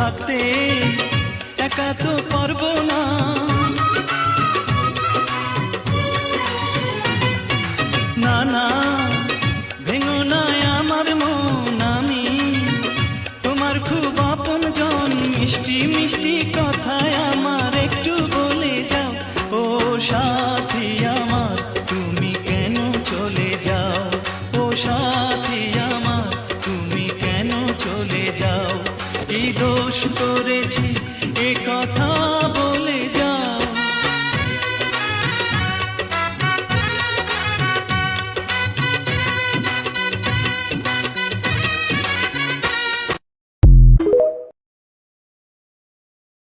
থাকতে একা তো পারবো না। না না ভেঙো না আমার মন, আমি তোমার খুব আপন জন। মিষ্টি মিষ্টি কথায় আমার একটু বলে যাও, ও সাথী আমার তুমি কেন চলে যাও, ও সাথী আমার তুমি কেন চলে যাও। কি দোষ করেছি এ কথা